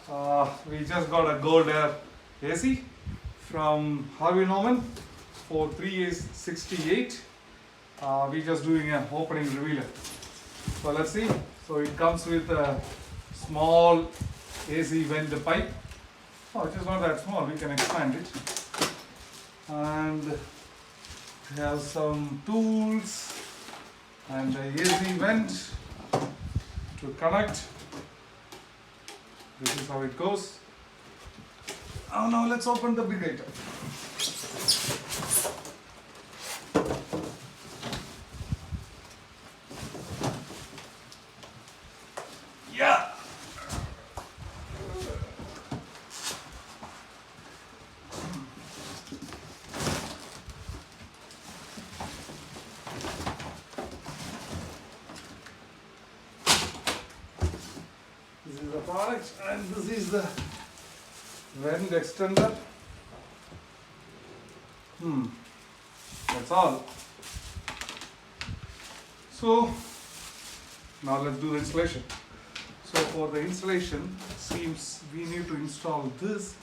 We just got a GoldAir AC from Harvey Norman for 368. We're just doing an opening revealer. So let's see. So it comes with a small AC vent pipe. Oh, it is not that small. We can expand it. And it has some tools and the AC vent to connect. This is how it goes. Oh, now let's open the big item. Yeah. This is the product and this is the vent extender. That's all. So now let's do the installation. So for the installation, seems we need to install this